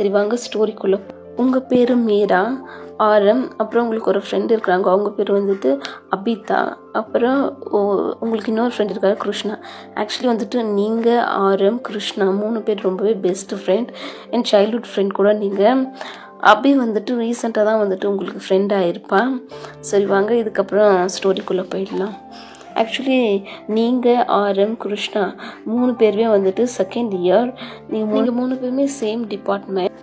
சரி வாங்க ஸ்டோரிக்குள்ளே. உங்கள் பேர் மீரா, ஆரம், அப்புறம் உங்களுக்கு ஒரு ஃப்ரெண்ட் இருக்கிறாங்க, அவங்க பேர் வந்துட்டு அபிதா, அப்புறம் உங்களுக்கு இன்னொரு ஃப்ரெண்ட் இருக்காரு கிருஷ்ணா. ஆக்சுவலி வந்துட்டு நீங்கள் ஆரம், கிருஷ்ணா 3 பேர் ரொம்பவே பெஸ்ட் ஃப்ரெண்ட், என் சைல்ட்ஹுட் ஃப்ரெண்ட் கூட. நீங்கள் அபி வந்துட்டு ரீசெண்டாக தான் வந்துட்டு உங்களுக்கு ஃப்ரெண்ட் ஆகிருப்பான். சரி வாங்க இதுக்கப்புறம் ஸ்டோரிக்குள்ளே போயிடலாம். ஆக்சுவலி நீங்கள் ஆரம், கிருஷ்ணா 3 பேருமே வந்துட்டு செகண்ட் இயர். நீங்கள் 3 பேருமே சேம் டிபார்ட்மெண்ட்.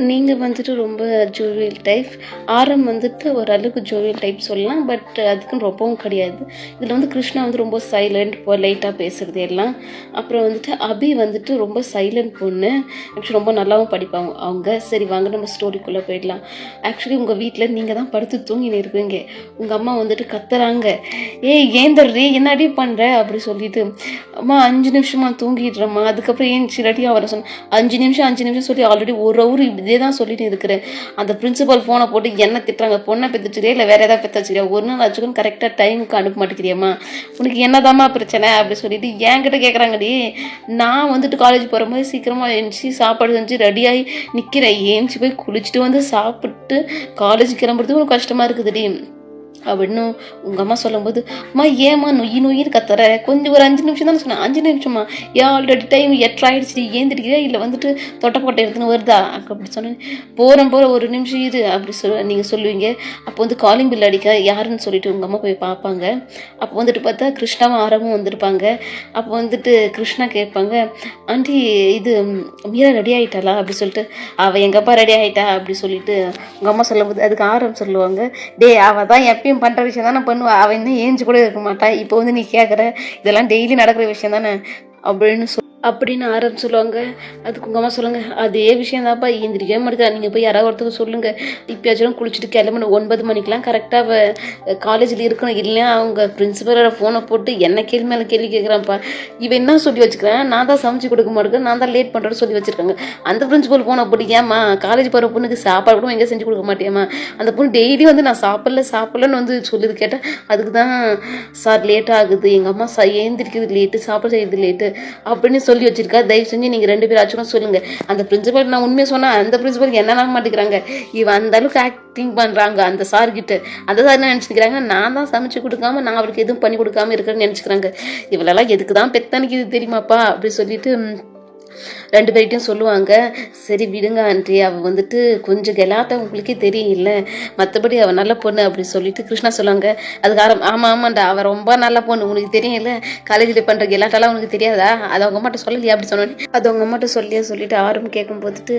நீங்கள் வந்துட்டு ரொம்ப ஜோவியல் டைப், ஆரம் வந்துட்டு ஓரளவுக்கு ஜோவியல் டைப் சொல்லலாம், பட் அதுக்குன்னு ரொம்பவும் கிடையாது. இதில் வந்து கிருஷ்ணா வந்து ரொம்ப சைலண்ட், லைட்டாக பேசுகிறது எல்லாம். அப்புறம் வந்துட்டு அபி வந்துட்டு ரொம்ப சைலண்ட் பொண்ணு, ஆக்சுவலி ரொம்ப நல்லாவும் படிப்பாங்க அவங்க. சரி வாங்க நம்ம ஸ்டோரிக்குள்ளே போயிடலாம். ஆக்சுவலி உங்கள் வீட்டில் நீங்கள் தான் படுத்து தூங்கின்னு இருக்கீங்க. உங்கள் அம்மா வந்துட்டு கத்துறாங்க, ஏந்தர்றி என்னடி பண்ணுற அப்படி சொல்லிட்டு. அம்மா 5 நிமிஷமா தூங்கிடுறம்மா, அதுக்கப்புறம் ஏஞ்சி ரெடியாக வர சொன்னேன். 5 நிமிஷம் சொல்லி ஆல்ரெடி 1 ஹவர் இதே தான் சொல்லிட்டு இருக்கிறேன். அந்த பிரின்சிபல் ஃபோனை போட்டு என்ன திட்டுறாங்க, பொண்ணை பெற்றுச்சிரியா இல்லை வேற ஏதாவது பெற்றுச்சிரியா, ஒரு நாள் ஆச்சுக்கும் கரெக்டாக டைமுக்கு அனுப்ப மாட்டேங்கிறியம்மா, உனக்கு என்னதாம்மா பிரச்சனை அப்படி சொல்லிட்டு என்கிட்ட கேட்குறாங்கடி. நான் வந்துட்டு காலேஜ் போகிற மாதிரி சீக்கிரமாக எழுந்துச்சி சாப்பாடு செஞ்சு ரெடியாகி நிற்கிறேன். ஏஞ்சி போய் குளிச்சுட்டு வந்து சாப்பிட்டு காலேஜ் கிளம்புறதுக்கு ஒரு கஷ்டமாக இருக்குதுடி அப்படின்னு உங்கள் அம்மா சொல்லும்போது, அம்மா ஏம்மா நொய்யின்னு கத்துற, கொஞ்சம் ஒரு 5 நிமிஷம் தானே சொன்னேன். 5 நிமிஷமா, ஏன் ஆல்ரெடி டைம் 8 ஆகிடுச்சு, ஏந்திரிக்கிறியா இல்லை வந்துட்டு தொட்டைப்போட்டை எடுத்துன்னு வருதா அப்படி சொன்னேன். போகிறேன் ஒரு நிமிஷம் இது அப்படி நீங்கள் சொல்லுவீங்க. அப்போ வந்து காலிங் பில் அடிக்க யாருன்னு சொல்லிட்டு உங்கள் அம்மா போய் பார்ப்பாங்க. அப்போ வந்துட்டு பார்த்தா கிருஷ்ணாவும் ஆரமும் வந்திருப்பாங்க. அப்போ வந்துட்டு கிருஷ்ணா கேட்பாங்க, ஆண்டி இது மீரா ரெடி ஆகிட்டாளா அப்படி சொல்லிட்டு. அவள் எங்கப்பா ரெடி ஆகிட்டா அப்படி சொல்லிட்டு உங்கள் அம்மா சொல்லும்போது அதுக்கு ஆரம் சொல்லுவாங்க, அவள் தான் எப்பயும் பண்ணுற விஷயம் தானே பண்ணுவா, அவள் இன்னும் ஏஞ்சி கூட இருக்க மாட்டா, இப்போ வந்து நீ கேட்குற இதெல்லாம் டெய்லி நடக்கிற விஷயம் தானே அப்படின்னு ஆரம்பி சொல்லுவாங்க. அதுக்கு உங்கள் அம்மா சொல்லுங்க, அதே விஷயம் தான்ப்பா, ஏந்திரிக்கவே மாட்டேங்க, நீங்கள் போய் யாராவது ஒருத்தருக்கு சொல்லுங்கள், இப்போயாச்சும் குளிச்சுட்டு கிளம்பணும், 9 மணிக்கெலாம் கரெக்டாக காலேஜில் இருக்கணும், இல்லையா அவங்க பிரின்சிபலோட ஃபோனை போட்டு என்ன கேள்வி மேலே கேள்வி கேட்குறான்ப்பா. இவன் என்ன சொல்லி வச்சுக்கிறேன், நான் தான் சமைச்சு கொடுக்க மாட்டேங்க, நான் தான் லேட் பண்ணுறேன்னு சொல்லி வச்சுருக்காங்க. அந்த பிரின்சிபல் ஃபோனை போட்டு ஏம்மா காலேஜ் போகிற பொண்ணுக்கு சாப்பாடு கூட எங்கே செஞ்சு கொடுக்க மாட்டேம்மா, அந்த பொண்ணு டெய்லி வந்து நான் சாப்பிட்லன்னு வந்து சொல்லிது கேட்டேன். அதுக்கு தான் சார் லேட் ஆகுது, எங்கள் அம்மா ஏந்திரிக்கிறது லேட்டு, சாப்பாடு செய்கிறது லேட்டு அப்படின்னு சொல்லி வச்சிருக்கா. தயவு செஞ்சு நீங்கள் 2 பேர் ஆச்சும் சொல்லுங்க. அந்த பிரின்சிபல் நான் உண்மையை சொன்னேன், அந்த பிரின்சிபல் என்ன நம்ப மாட்டேங்கிறாங்க, இவன் அந்த அளவுக்கு ஆக்டிங் பண்ணுறாங்க அந்த சார்கிட்ட. அந்த சார் என்ன நினச்சிக்கிறாங்க, நான் தான் சமைச்சு கொடுக்காம நான் அவருக்கு எதுவும் பண்ணி கொடுக்காம இருக்கிறேன்னு நினச்சிக்கிறாங்க. இவளெல்லாம் எதுக்கு தான் பெத்தனைக்கு இது தெரியுமாப்பா அப்படி சொல்லிட்டு 2 பேர்கிட்டையும் சொல்லுவாங்க. சரி விடுங்க ஆண்டி, அவள் வந்துட்டு கொஞ்சம் கெலாட்டம் உங்களுக்கே தெரியல, மற்றபடி அவள் நல்ல பொண்ணு அப்படி சொல்லிட்டு கிருஷ்ணா சொல்லுவாங்க. அதுக்கு ஆமாண்டா அவள் ரொம்ப நல்ல பொண்ணு, உனக்கு தெரியல, காலேஜில் பண்ணுற கெலாட்டெல்லாம் உனக்கு தெரியாதா, அது அவங்க அம்மாட்ட சொல்லலையா அப்படி சொன்னோன்னே அது அவங்க அம்மாட்ட சொல்லிட்டு ஆரம் கேட்கும் போதுட்டு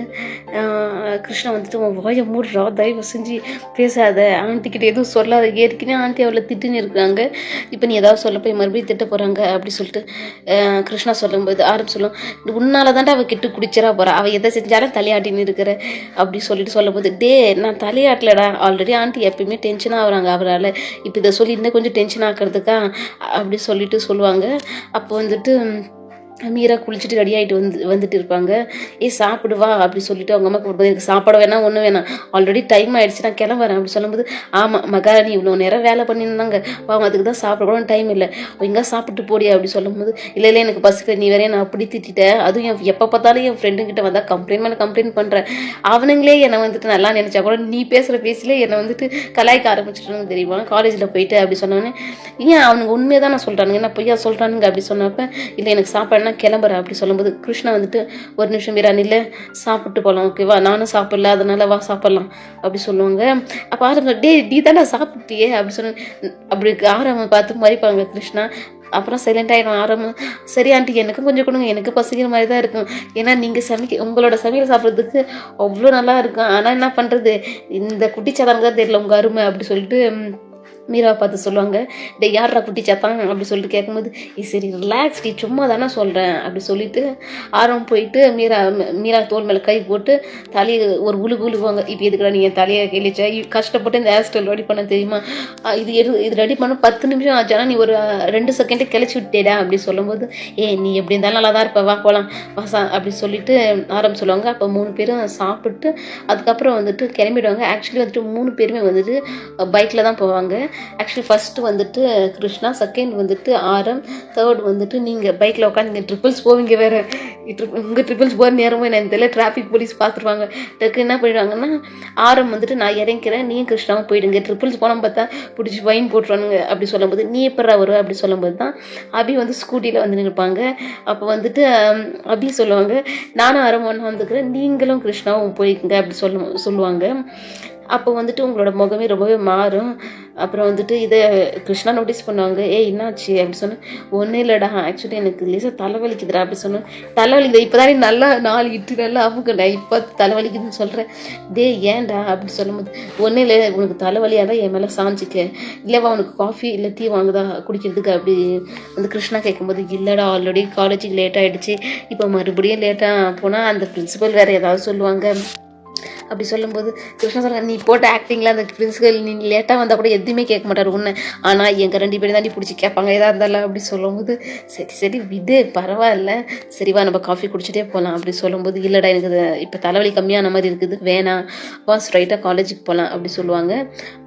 கிருஷ்ணா வந்துட்டு உன் வாயை மூடுறா, தயவு செஞ்சு பேசாத, ஆண்டிக்கிட்ட எதுவும் சொல்லாத, ஏற்கனவே ஆண்டி அவளை திட்டுன்னு இருக்காங்க, இப்போ நீ ஏதாவது சொல்ல போய் மறுபடியும் திட்ட போகிறாங்க அப்படி சொல்லிட்டு கிருஷ்ணா சொல்லும்போது ஆரம் சொல்லும், உன்னால தாண்டா அவள் கிட்ட குடிச்சிடா போறா, அவள் எதை செஞ்சாலும் தலையாட்டின்னு இருக்கிற அப்படி சொல்லிட்டு சொல்லும்போது, நான் தலையாட்டலடா, ஆல்ரெடி ஆண்டி எப்பயுமே டென்ஷனாக ஆகுறாங்க அவரால், இப்போ இதை சொல்லி இன்னும் கொஞ்சம் டென்ஷன் ஆக்கிறதுக்கா அப்படி சொல்லிட்டு சொல்லுவாங்க. அப்போ வந்துட்டு மீரா குளிச்சுட்டு ரெடி ஆகிட்டு வந்துட்டு இருப்பாங்க. சாப்பிடுவா அப்படி சொல்லிட்டு அவங்க அம்மா கூப்பிடும்போது, எனக்கு சாப்பாடு வேணாம் ஒன்றும் வேணாம், ஆல்ரெடி டைம் ஆகிடுச்சு நான் கிளம்புறேன் அப்படி சொல்லும்போது, ஆமாம் மகாராணி இவ்வளோ நேரம் வேலை பண்ணியிருந்தாங்க பாவம், அதுக்கு தான் சாப்பிட கூட டைம் இல்லை, எங்கே சாப்பிட்டு போடியா அப்படி சொல்லும்போது, இல்லை எனக்கு பஸ்ஸுக்கு நீ வேறே நான் அப்படி திட்டேன், அதுவும் எப்போ பார்த்தாலும் என் ஃப்ரெண்டுக்கிட்ட வந்தால் கம்ப்ளைண்ட் பண்ணுறேன், அவனுங்களே என்னை வந்துட்டு நல்லா நினச்சா கூட நீ பேசுகிற பேசிலே என்னை வந்துட்டு கலாய்க்க ஆரம்பிச்சிட்டாங்க தெரியுமா காலேஜில் போயிட்டு அப்படி சொன்னோன்னே, ஏன் அவனுக்கு உண்மையை தான் நான் சொல்கிறானுங்க, என்ன பொய்யா சொல்கிறானுங்க அப்படி சொன்னப்போ, இல்லை எனக்கு சாப்பாடு கிளம்புறேன் அப்படி சொல்லும்போது கிருஷ்ணா வந்துட்டு ஒரு நிமிஷம் மீரா நில்ல, சாப்பிட்டு போகலாம் ஓகேவா, நானும் சாப்பிடல அதனால வா சாப்பிடலாம் அப்படி சொல்லுவாங்க. அப்போ ஆரம்பம் நீ தானே சாப்பிட்டியே அப்படி சொன்ன, அப்படி ஆரம்பம் பார்த்து மறிப்பாங்க கிருஷ்ணா. அப்புறம் சைலண்ட் ஆகிடும் ஆரம்பம். சரி ஆண்டி எனக்கும் கொஞ்சம் கொடுங்க, எனக்கு பசிக்கிற மாதிரி தான் இருக்கும், ஏன்னா நீங்கள் உங்களோட சமையல் சாப்பிட்றதுக்கு அவ்வளோ நல்லா இருக்கும், ஆனால் என்ன பண்ணுறது இந்த குட்டிச்சாதானுக்கு தான் தெரியல உங்கள் அருமை அப்படி சொல்லிட்டு மீராவை பார்த்து சொல்லுவாங்க. யாரா குட்டி சாத்தான் அப்படி சொல்லிட்டு கேட்கும்போது, சரி ரிலாக்ஸ் டீ சும்மா தானே சொல்கிறேன் அப்படி சொல்லிட்டு ஆரம் போயிட்டு மீரா தோல் மேலே கை போட்டு தலையை ஒரு உழுகுவாங்க. இப்போ எதுக்குடா நீ என் தலையை கிழிச்சா, கஷ்டப்பட்டு இந்த ஹேர் ஸ்டைல் ரெடி பண்ண தெரியுமா, இது ரெடி பண்ண 10 நிமிஷம் ஆச்சு, ஆனால் நீ ஒரு 2 செகண்டே கிளச்சி விட்டேடா அப்படி சொல்லும்போது, நீ எப்படி இருந்தாலும் நல்லா தான் இருப்ப, வா போகலாம் வாசா அப்படி சொல்லிட்டு ஆரம் சொல்லுவாங்க. அப்போ 3 பேரும் சாப்பிட்டு அதுக்கப்புறம் வந்துட்டு கிளம்பிடுவாங்க. ஆக்சுவலி வந்துட்டு 3 பேருமே வந்துட்டு பைக்கில் தான் போவாங்க. ஆக்சுவலி ஃபஸ்ட்டு வந்துட்டு கிருஷ்ணா, செகண்ட் வந்துட்டு ஆரம், தேர்ட் வந்துட்டு நீங்கள் பைக்கில் உட்காந்து நீங்கள் ட்ரிபிள்ஸ் போவீங்க வேறு. உங்கள் ட்ரிபிள்ஸ் போகிற நேரமும் எனக்கு தெரியல, டிராஃபிக் போலீஸ் பார்த்துருவாங்க. டக்கு என்ன பண்ணிடுவாங்கன்னா, ஆரம் வந்துட்டு நான் இறங்கிறேன், நீயும் கிருஷ்ணாவும் போயிடுங்க. ட்ரிபிள்ஸ் போனால் பார்த்தா பிடிச்சி ஃபைன் போட்டுருவானுங்க அப்படி சொல்லும்போது, நீ எப்படா வருவ அப்படி சொல்லும்போது தான் அபி வந்து ஸ்கூட்டியில் வந்து நிற்பாங்க. அப்போ வந்துட்டு அபி சொல்லுவாங்க, நானும் ஆரம் ஒன்றா வந்துக்கிறேன், நீங்களும் கிருஷ்ணாவும் போய்க்குங்க அப்படி சொல்லுவாங்க. அப்போ வந்துட்டு உங்களோட முகமே ரொம்பவே மாறும். அப்புறம் வந்துட்டு இதை கிருஷ்ணா நோட்டீஸ் பண்ணுவாங்க. என்னாச்சு அப்படி சொன்னேன். ஒன்றும் இல்லைடா, ஆக்சுவலி எனக்கு லேசாக தலைவலிக்குதுடா அப்படி சொன்னேன். தலைவலிக்குது இப்போ தானே நல்லா 4 இட்டு நல்லா அமுக்குண்டா, இப்போ தலைவலிக்குதுன்னு சொல்கிறேன். ஏன்டா அப்படி சொல்லும்போது, ஒன்றும் இல்லை, உனக்கு தலைவலியாக தான் என் மேலே சாஞ்சிக்க, இல்லைவா உனக்கு காஃபி இல்லை டீ வாங்குதா குடிக்கிறதுக்கு அப்படி வந்து கிருஷ்ணா கேட்கும்போது, இல்லைடா ஆல்ரெடி காலேஜுக்கு லேட் ஆகிடுச்சு, இப்போ மறுபடியும் லேட்டாக போனால் அந்த பிரின்சிபல் வேறு ஏதாவது சொல்லுவாங்க அப்படி சொல்லும்போது கிருஷ்ணா சொல்கிறாங்க, நீ போட்ட ஆக்டிங்கில் அந்த பிரின்சிபல் நீ லேட்டாக வந்தால் கூட எதுவுமே கேட்க மாட்டார் உன்னை, ஆனால் எங்கள் 2 பேரும் தாண்டி பிடிச்சி கேட்பாங்க எதாக இருந்தாலும் அப்படி சொல்லும்போது, சரி விடு பரவாயில்ல, சரிவா நம்ம காஃபி குடிச்சிட்டே போகலாம் அப்படி சொல்லும்போது, இல்லைடா எனக்கு இப்போ தலைவலி கம்மியான மாதிரி இருக்குது, வேணாம் வா ஸ்ட்ரைட்டாக காலேஜுக்கு போகலாம் அப்படி சொல்லுவாங்க.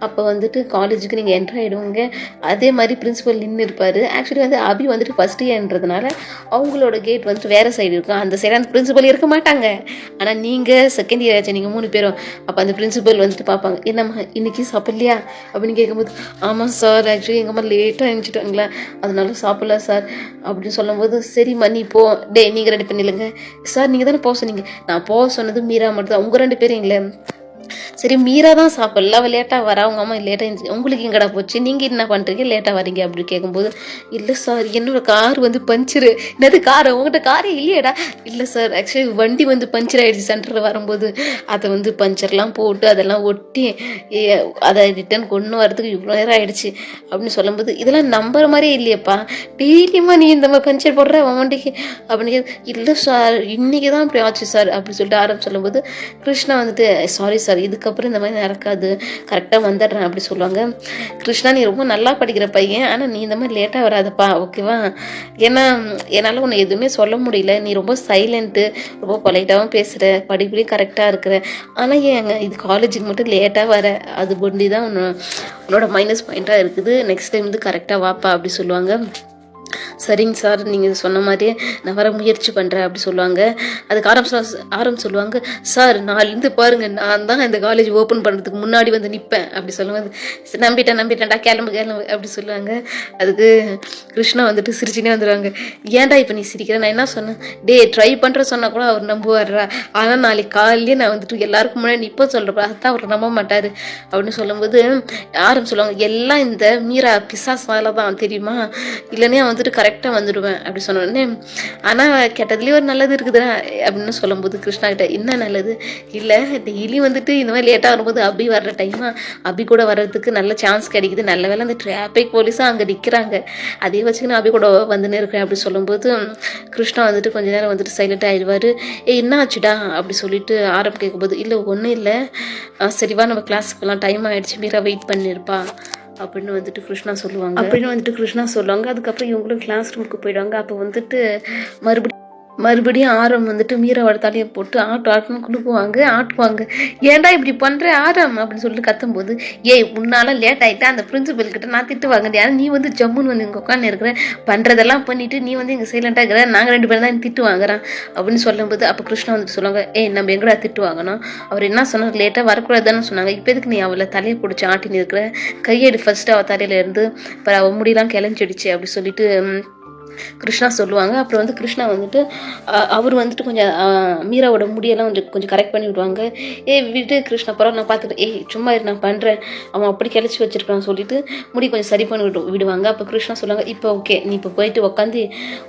அப்போ வந்துட்டு காலேஜுக்கு நீங்கள் என்ட்ரு ஆகிடுவீங்க. அதே மாதிரி பிரின்சிபல் நின்று இருப்பார். ஆக்சுவலி வந்து அபி வந்துட்டு ஃபஸ்ட் இயர்ன்றதுனால அவங்களோட கேட் வந்துட்டு வேறு சைடு இருக்கும், அந்த சைடு அந்த பிரின்சிபல் இருக்க மாட்டாங்க. ஆனால் நீங்கள் செகண்ட் இயர் ஆச்சு, நீங்கள் 3 பேரும். அப்போ அந்த பிரின்சிபல் வந்துட்டு பார்ப்பாங்க, என்னம்மா இன்னைக்கு சாப்பிட்லையா அப்படின்னு கேட்கும்போது, ஆமாம் சார் ஆக்சுவலி எங்கள் அம்மா லேட்டாக எழுந்துட்டாங்களே அதனால சாப்பிடல சார் அப்படின்னு சொல்லும்போது, சரிம்மா நீ போ, நீங்கள் ரெடி பண்ணிடுங்க சார், நீங்கள் தானே போக சொன்னீங்க. நான் போக சொன்னது மீரா மட்டும் தான், உங்கள் 2 பேரும் இல்லை. சரி மீரா தான் சாப்பிடல, அவள் லேட்டாக வரா, அவங்க அம்மா லேட்டாக இருந்துச்சு, உங்களுக்கு எங்கடா போச்சு, நீங்கள் என்ன பண்ணுறீங்க லேட்டாக வரீங்க அப்படி கேட்கும்போது, இல்லை சார் என்னோட கார் வந்து பஞ்சரு. என்னது காரை, உங்கள்கிட்ட காரே இல்லையாடா? இல்லை சார் ஆக்சுவலி வண்டி வந்து பஞ்சர் ஆகிடுச்சு சென்டரில் வரும்போது, அதை வந்து பஞ்சர்லாம் போட்டு அதெல்லாம் ஒட்டி அதை ரிட்டன் கொண்டு வரதுக்கு இவ்வளோ நேரம் ஆகிடுச்சு அப்படின்னு சொல்லும்போது, இதெல்லாம் நம்புற மாதிரியே இல்லையப்பா, டெய்லியுமா நீ இந்த மாதிரி பஞ்சர் போடுற வண்டிக்கு அப்படின்னு. இல்லை சார் இன்னைக்கு தான் அப்படி ஆச்சு சார் அப்படி சொல்லிட்டு ஆரம்பி சொல்லும்போது, கிருஷ்ணா வந்துட்டு சாரி சார் இதுக்கப்புறம் இந்த மாதிரி நடக்காது, கரெக்டாக வந்துடுறேன் அப்படி சொல்லுவாங்க. கிருஷ்ணா நீ ரொம்ப நல்லா படிக்கிற பையன், ஆனால் நீ இந்த மாதிரி லேட்டாக வராதப்பா ஓகேவா, ஏன்னா என்னால் உன்னை எதுவுமே சொல்ல முடியல, நீ ரொம்ப சைலண்ட்டு, ரொம்ப பொலைட்டாகவும் பேசுகிற, படிப்புலேயும் கரெக்டாக இருக்கிற, ஆனால் ஏங்க இது காலேஜுக்கு மட்டும் லேட்டாக வர, அது ஒண்டி தான் உன்னோட மைனஸ் பாயிண்ட்டாக இருக்குது, நெக்ஸ்ட் டைம் வந்து கரெக்டாக வாப்பா அப்படி சொல்லுவாங்க. சரிங்க சார் நீங்கள் சொன்ன மாதிரியே நான் வர முயற்சி பண்ணுறேன் அப்படி சொல்லுவாங்க. அதுக்கு ஆரம்பம் சொல்லுவாங்க, சார் நாளிலேருந்து பாருங்கள் நான் தான் இந்த காலேஜ் ஓப்பன் பண்ணுறதுக்கு முன்னாடி வந்து நிற்பேன் அப்படி சொல்லுவாங்க. நம்பிட்டேன்டா கிளம்பு அப்படி சொல்லுவாங்க. அதுக்கு கிருஷ்ணா வந்துட்டு சிரிச்சுனே வந்துடுவாங்க. ஏன்டா இப்போ நீ சிரிக்கிற, நான் என்ன சொன்னேன், ட்ரை பண்ணுற சொன்னால் கூட அவர் நம்புவார்றா, ஆனால் நாளைக்கு காலையிலேயே நான் வந்துட்டு எல்லாருக்கும் முன்னாடி நிற்ப சொல்கிறப்ப அதுதான் அவர் நம்ப மாட்டார் அப்படின்னு சொல்லும்போது சொல்லுவாங்க, எல்லாம் இந்த மீரா பிசாசால தான் தெரியுமா, இல்லைன்னே வந்துட்டு கரெக்டாக வந்துடுவேன் அப்படி சொன்னோடனே, ஆனால் கெட்டதுலேயும் ஒரு நல்லது இருக்குதுடா அப்படின்னு சொல்லும்போது கிருஷ்ணா கிட்ட, என்ன நல்லது, இல்லை டெய்லி வந்துட்டு இந்த மாதிரி லேட்டாக வரும்போது அபி வர்ற டைமாக அபி கூட வர்றதுக்கு நல்ல சான்ஸ் கிடைக்குது, நல்ல வேலை அந்த டிராஃபிக் போலீஸும் அங்கே நிற்கிறாங்க, அதே வச்சுக்கு நான் அபி கூட வந்துன்னு இருக்கிறேன் அப்படி சொல்லும்போது கிருஷ்ணா வந்துட்டு கொஞ்ச நேரம் வந்துட்டு சைலண்டாக ஆயிடுவார். என்ன ஆச்சுடா அப்படி சொல்லிட்டு கேட்கும்போது, இல்லை ஒன்றும் இல்லை, சரிவா நம்ம கிளாஸுக்கெல்லாம் டைம் ஆகிடுச்சு, மீரா வெயிட் பண்ணியிருப்பா அப்படின்னு வந்துட்டு கிருஷ்ணா சொல்லுவாங்க. அதுக்கப்புறம் இவங்களும் கிளாஸ் ரூமுக்கு போயிடுவாங்க. அப்போ வந்துட்டு மறுபடியும் ஆரம் வந்துட்டு மீராவோட தலையை போட்டு ஆட்டணும் ஆட்டுவாங்க. ஏன்டா இப்படி பண்ணுற ஆரம் அப்படின்னு சொல்லிட்டு கத்தும்போது, உன்னால லேட் ஆகிட்டா அந்த பிரின்சிபல் கிட்ட நான் திட்டுவாங்க, யாரும் நீ வந்து ஜம்முன்னு வந்து இங்கே உட்காந்து இருக்கிற, பண்ணுறதெல்லாம் பண்ணிட்டு நீ வந்து இங்கே சைலண்டாக இருக்கிற, நாங்கள் 2 பேரும் தான் திட்டு வாங்குறான் அப்படின்னு சொல்லும்போது, அப்போ கிருஷ்ணா வந்துட்டு சொல்லுவாங்க, நம்ம எங்கடா திட்டு வாங்கணும், அவர் என்ன சொன்னார், லேட்டாக வரக்கூடாதுன்னு சொன்னாங்க, இப்போ எதுக்கு நீ அவளை தலையை பிடிச்சி ஆட்டின்னு இருக்கிற, கையெடு ஃபர்ஸ்ட்டு அவள் தலையில இருந்து, அப்புறம் அவள் முடியெல்லாம் கிளஞ்சிடுச்சு அப்படி சொல்லிட்டு கிருஷ்ணா சொல்லுவாங்க. அப்புறம் வந்து கிருஷ்ணா வந்துட்டு அவர் வந்துட்டு கொஞ்சம் மீராவோட முடியெல்லாம் கொஞ்சம் கரெக்ட் பண்ணி விடுவாங்க. விட்டு கிருஷ்ணா பரவாயில்ல நான் பார்த்துட்டு சும்மா நான் பண்ணுறேன், அவன் அப்படி கிளச்சி வச்சிருக்கான்னு சொல்லிட்டு முடி கொஞ்சம் சரி பண்ணி விடுவாங்க. அப்போ கிருஷ்ணா சொல்லுவாங்க, இப்போ ஓகே நீ இப்போ போயிட்டு உட்காந்து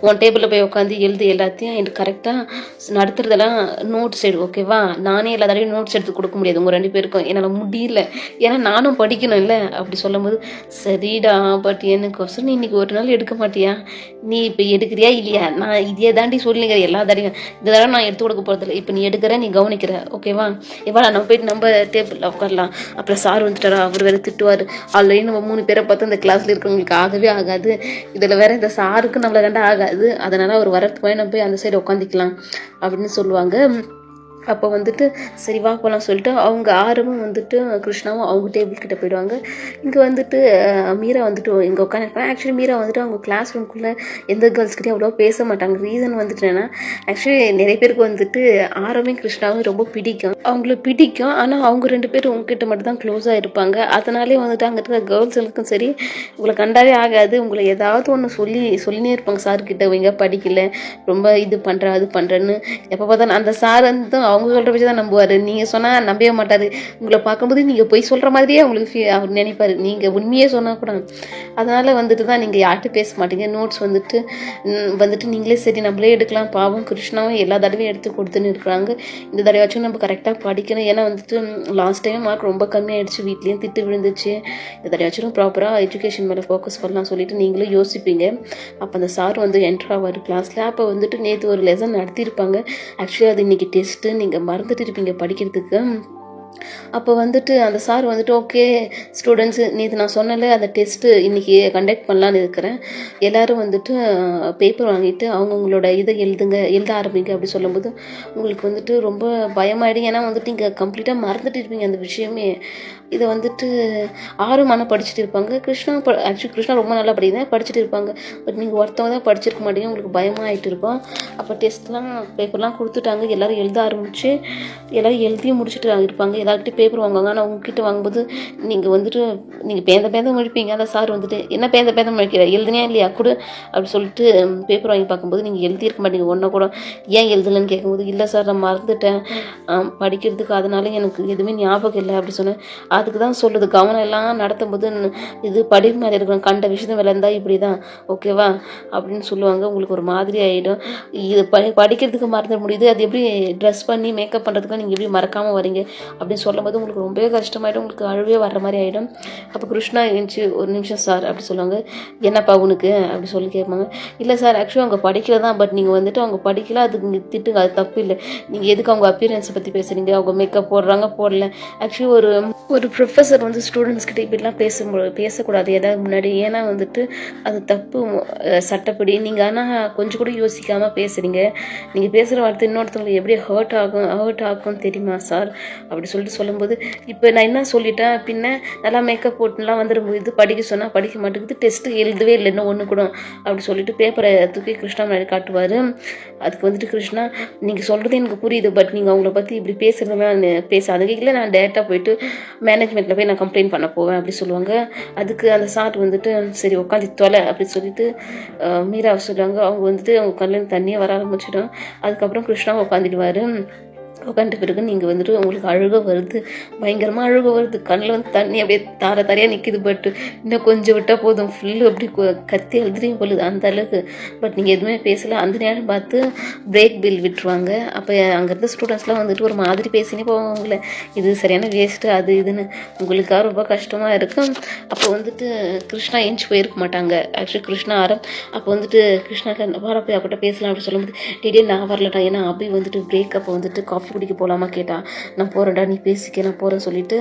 உன் டேபிளில் போய் உட்காந்து எழுது, எல்லாத்தையும் எனக்கு கரெக்டாக நடத்துறதெல்லாம் நோட்ஸ் எடு ஓகேவா, நானே எல்லா தடவையும் நோட்ஸ் எடுத்து கொடுக்க முடியாது உங்கள் 2 பேருக்கும், என்னால் முடியல, ஏன்னா நானும் படிக்கணும் இல்லை அப்படி சொல்லும் போது, சரிடா பட் எனக்கு நீ இன்னைக்கு ஒரு நாள் எடுக்க மாட்டியா, நீ இப்போ எடுக்கிறியா இல்லையா, நான் இதே தாண்டி சொல்லிக்கிறேன் எல்லா தடையும், இந்த தடவை நான் எடுத்து கொடுக்க போகிறதில்ல, இப்போ நீ எடுக்கிற நீ கவனிக்கிற ஓகேவா, எவ்வளோ நம்ம போயிட்டு நம்ம டேபிளில் உட்காரலாம், அப்புறம் சார் வந்துட்டாரா அவர் வேறு திட்டுவார், ஆல்ரெடி நம்ம 3 பேரை பார்த்து இந்த கிளாஸில் இருக்கிறவங்களுக்கு ஆகவே ஆகாது, இதில் வேற இந்த சாருக்கு நம்மளை கண்டா ஆகாது, அதனால் அவர் வரத்துக்கு நம்ம போய் அந்த சைடு உட்காந்துக்கலாம் அப்படின்னு சொல்லுவாங்க. அப்போ வந்துட்டு சரி வா போகலாம் சொல்லிட்டு அவங்க ஆரமும் வந்துட்டு கிருஷ்ணாவும் அவங்க டேபிள் கிட்ட போயிடுவாங்க. இங்கே வந்துட்டு மீரா வந்துட்டு இங்கே உட்காந்துருப்பாங்க. ஆக்சுவலி மீரா வந்துட்டு அவங்க கிளாஸ் ரூம்குள்ளே எந்த கேர்ள்ஸ்கிட்டையும் அவ்வளோ பேச மாட்டாங்க. ரீசன் வந்துட்டு என்னன்னா, ஆக்சுவலி நிறைய பேருக்கு வந்துட்டு ஆரமே கிருஷ்ணாவும் ரொம்ப பிடிக்கும், அவங்களுக்கு பிடிக்கும். ஆனால் அவங்க 2 பேரும் உங்ககிட்ட மட்டும் தான் க்ளோஸாக இருப்பாங்க. அதனாலே வந்துட்டு அங்கே இருக்கிற கேர்ள்ஸுக்கும் சரி உங்களை கண்டாவே ஆகாது. உங்களை ஏதாவது ஒன்று சொல்லினே இருப்பாங்க சார்கிட்ட, இவங்க படிக்கல, ரொம்ப இது பண்ணுறேன் அது பண்ணுறேன்னு. எப்போ பார்த்தாலும் அந்த சார் வந்து அவங்க சொல்கிற வச்சு தான் நம்புவார். நீங்கள் சொன்னால் நம்பவே மாட்டார். உங்களை பார்க்கும்போது நீங்கள் போய் சொல்கிற மாதிரியே அவங்களுக்கு அவர் நினைப்பார், நீங்கள் உண்மையே சொன்னால் கூட. அதனால் வந்துட்டு தான் நீங்கள் யார்கிட்ட பேச மாட்டீங்க. நோட்ஸ் வந்துட்டு நீங்களே சரி நம்மளே எடுக்கலாம், பாவம் கிருஷ்ணாவும் எல்லா தடவையும் எடுத்து கொடுத்துன்னு இருக்கிறாங்க, இந்த தடவையாச்சும் நம்ம கரெக்டாக படிக்கணும். ஏன்னா வந்துட்டு லாஸ்ட் டைம் மார்க் ரொம்ப கம்மியாகிடுச்சு, வீட்லேயும் திட்டு விழுந்துச்சு, இந்த தடவையாச்சும் ப்ராப்பராக எஜுகேஷன் மேலே ஃபோக்கஸ் பண்ணலாம் சொல்லிட்டு நீங்களும் யோசிப்பீங்க. அப்போ அந்த சார் வந்து என்ட்ரு ஆவார் கிளாஸில். அப்போ வந்துட்டு நேற்று ஒரு லெசன் நடத்தியிருப்பாங்க. ஆக்சுவலி அது இன்றைக்கி டெஸ்ட்டு, நீங்கள் மறந்துட்டு இருப்பீங்க படிக்கிறதுக்கு. அப்போ வந்துட்டு அந்த சார் வந்துட்டு ஓகே ஸ்டூடெண்ட்ஸு, நேற்று நான் சொன்னல அந்த டெஸ்ட்டு இன்றைக்கி கண்டக்ட் பண்ணலான்னு இருக்கிறேன், எல்லோரும் வந்துட்டு பேப்பர் வாங்கிட்டு அவங்கவுங்களோட இதை எழுத ஆரம்பிங்க அப்படி சொல்லும்போது உங்களுக்கு வந்துட்டு ரொம்ப பயமாயிடும். ஏன்னா வந்துட்டு இங்கே கம்ப்ளீட்டாக மறந்துட்டு இருப்பீங்க அந்த விஷயமே. இதை வந்துட்டு 6 மணி படிச்சுட்டு இருப்பாங்க. ஆக்சுவலி கிருஷ்ணா ரொம்ப நல்லா படிச்சுட்டு இருப்பாங்க. பட் நீங்கள் ஒருத்தவங்க தான் படிச்சிருக்க மாட்டீங்க, உங்களுக்கு பயமாக ஆகிட்டு இருக்கும். அப்போ டெஸ்ட்லாம் பேப்பர்லாம் கொடுத்துட்டாங்க, எல்லோரும் எழுத ஆரம்பித்து எல்லோரும் எழுதியும் முடிச்சுட்டு இருப்பாங்க. எல்லாருக்கிட்டையும் பேப்பர் வாங்குவாங்க. ஆனால் உங்ககிட்ட வாங்கும்போது நீங்கள் வந்துட்டு நீங்கள் பேந்த முழிப்பீங்க. அந்த சார் வந்துட்டு என்ன பேந்த முழிக்கிற, எழுதுனியா இல்லையா கொடு அப்படி சொல்லிட்டு பேப்பர் வாங்கி பார்க்கும்போது நீங்கள் எழுதியிருக்க மாட்டீங்க. ஒன்றை கூட ஏன் எழுதலைன்னு கேட்கும்போது இல்லை சார் நான் மறந்துட்டேன் படிக்கிறதுக்கு, அதனால எனக்கு எதுவுமே ஞாபகம் இல்லை அப்படி சொன்னேன். அதுக்கு தான் சொல்லுது, கவனம் எல்லாம் நடத்தும் போது இது படிப்பு மேலே இருக்கணும், கண்ட விஷயத்தை விளையாண்டா இப்படி தான் ஓகேவா அப்படின்னு சொல்லுவாங்க. உங்களுக்கு ஒரு மாதிரி ஆகிடும். இது படிக்கிறதுக்கு மறந்துட முடியுது, அது எப்படி ட்ரெஸ் பண்ணி மேக்கப் பண்ணுறதுக்கு நீங்கள் எப்படி மறக்காமல் வரீங்க அப்படின்னு சொல்லும் போது உங்களுக்கு ரொம்பவே கஷ்டமாயிடும், உங்களுக்கு அழுவே வர்ற மாதிரி ஆகிடும். அப்போ கிருஷ்ணா எழுந்துச்சு ஒரு நிமிஷம் சார் அப்படி சொல்லுவாங்க. என்னப்பா உனக்கு அப்படி சொல்லி கேட்பாங்க. இல்லை சார் ஆக்சுவலி அவங்க படிக்கல தான், பட் நீங்கள் வந்துட்டு அவங்க படிக்கல அதுக்கு நீங்கள் திட்டுங்க, அது தப்பு இல்லை. நீங்கள் எதுக்கு அவங்க அப்பியரன்ஸை பற்றி பேசுகிறீங்க, அவங்க மேக்கப் போடுறாங்க போடல. ஆக்சுவலி ஒரு ப்ரொஃபஸர் வந்து ஸ்டூடெண்ட்ஸ்கிட்ட இப்படிலாம் பேசக்கூடாது ஏதாவது முன்னாடி. ஏன்னா வந்துட்டு அது தப்பு சட்டப்படி. நீங்கள் ஆனால் கொஞ்சம் கூட யோசிக்காமல் பேசுகிறீங்க. நீங்கள் பேசுகிற வார்த்தை இன்னொருத்தவங்களுக்கு எப்படி ஹர்ட் ஆகும் தெரியுமா சார் அப்படி சொல்லிட்டு சொல்லும்போது, இப்போ நான் என்ன சொல்லிட்டேன், பின்ன நல்லா மேக்கப் போட்டுலாம் வந்துட முடியுது, படிக்க சொன்னால் படிக்க மாட்டேங்குது, டெஸ்ட்டு எழுதவே இல்லை இன்னும் ஒன்று கூட அப்படி சொல்லிட்டு பேப்பரை தூக்கி கிருஷ்ணா முன்னாடி காட்டுவார். அதுக்கு வந்துட்டு கிருஷ்ணா நீங்கள் சொல்கிறது எனக்கு புரியுது, பட் நீங்கள் அவங்கள பற்றி இப்படி பேசுகிறதுலாம் பேசாதுங்க, இல்லை நான் டேரெக்டாக போயிட்டு மேனேஜ்மெண்ட்டில் போய் நான் கம்ப்ளைண்ட் பண்ண போவேன் அப்படி சொல்லுவாங்க. அதுக்கு அந்த சார் வந்துட்டு சரி உட்காந்து தொலை அப்படி சொல்லிட்டு மீராவை சொல்லுவாங்க. அவங்க வந்துட்டு அவங்க கண்ணில் தண்ணியே வர ஆரம்பிச்சிடும். அதுக்கப்புறம் கிருஷ்ணா உட்காந்துடுவார். உட்காந்துட்ட பிறகு நீங்கள் வந்துட்டு உங்களுக்கு அழுக வருது, பயங்கரமாக அழுக வருது, கண்ணில் வந்து தண்ணி அப்படியே தாரையாக நிற்கிது. பட் இன்னும் கொஞ்சம் விட்டால் போதும், ஃபுல்லு அப்படி கத்தி எழுதுறையும் போலுது அந்த அளவுக்கு. பட் நீங்கள் எதுவுமே பேசலை. அந்த நேரம் பார்த்து பிரேக் பில் விட்டுருவாங்க. அப்போ அங்கே இருந்த ஸ்டூடெண்ட்ஸ்லாம் வந்துட்டு ஒரு மாதிரி பேசினே போவாங்க, உங்களை இது சரியான வேஸ்ட்டு அது இதுன்னு. உங்களுக்காக ரொம்ப கஷ்டமாக இருக்கும். அப்போ வந்துட்டு கிருஷ்ணா ஏஞ்சி போயிருக்க மாட்டாங்க. ஆக்சுவலி கிருஷ்ணா அப்போ வந்துட்டு கிருஷ்ணா வர போய் அப்பட்ட பேசலாம் அப்படி சொல்லும்போது டேடியே நான் வரலடா, ஏன்னா அபி வந்துட்டு பிரேக் அப்போ வந்துட்டு காஃபி குடிக்க போகலாமா கேட்டால் நான் போகிறேன்டா நீ பேசிக்க நான் போகிறேன்னு சொல்லிட்டு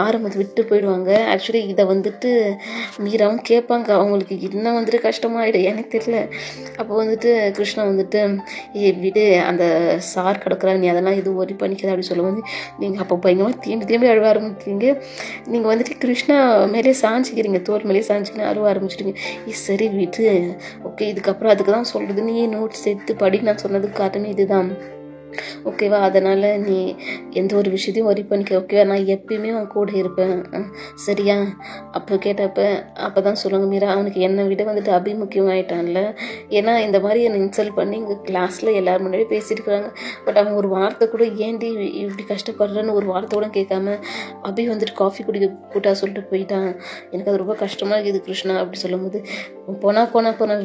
ஆரம்பத்தை விட்டு போயிடுவாங்க. ஆக்சுவலி இதை வந்துட்டு மீராவும் கேட்பாங்க. அவங்களுக்கு இன்னும் வந்துட்டு கஷ்டமாயிடும், எனக்கு தெரியல. அப்போ வந்துட்டு கிருஷ்ணா வந்துட்டு விடு அந்த சார் கிடக்குறா, நீ அதெல்லாம் எதுவும் ஒரி பண்ணிக்காத அப்படி சொல்லும்போது நீங்கள் அப்போ பயங்கரமாக தேம்பி அழுவ ஆரம்பிக்கிறீங்க. நீங்கள் வந்துட்டு கிருஷ்ணா மேலே சாஞ்சிக்கிறீங்க, தோல் மேலே சாஞ்சிக்கின்னு அழுவ ஆரம்பிச்சிடுங்க. சரி விட்டு ஓகே இதுக்கப்புறம் அதுக்கு தான் சொல்கிறது, நீ நோட்ஸ் எடுத்து படி, நான் சொன்னதுக்கு காரணமே இதுதான் ஓகேவா, அதனால் நீ எந்த ஒரு விஷயத்தையும் ஒரி பண்ணிக்க ஓகேவா, நான் எப்பயுமே அவன் கூட இருப்பேன் சரியா. அப்போ கேட்டப்போ அப்போ தான் சொல்லுவாங்க மீரா அவனுக்கு என்னை விட வந்துட்டு அபிமுக்கியமாயிட்டான்ல. ஏன்னா இந்த மாதிரி என்னை இன்சல்ட் பண்ணி இங்கே கிளாஸில் எல்லோரும் முன்னாடி பேசியிருக்கிறாங்க. பட் அவன் ஒரு வார்த்தை கூட ஏன்டி இப்படி கஷ்டப்படுறேன்னு ஒரு வார்த்தை கூட கேட்காம அபி வந்துட்டு காஃபி குடிக்க கூட்டா சொல்லிட்டு போயிட்டான், எனக்கு அது ரொம்ப கஷ்டமாக இருக்குது கிருஷ்ணா அப்படி சொல்லும்போது போனா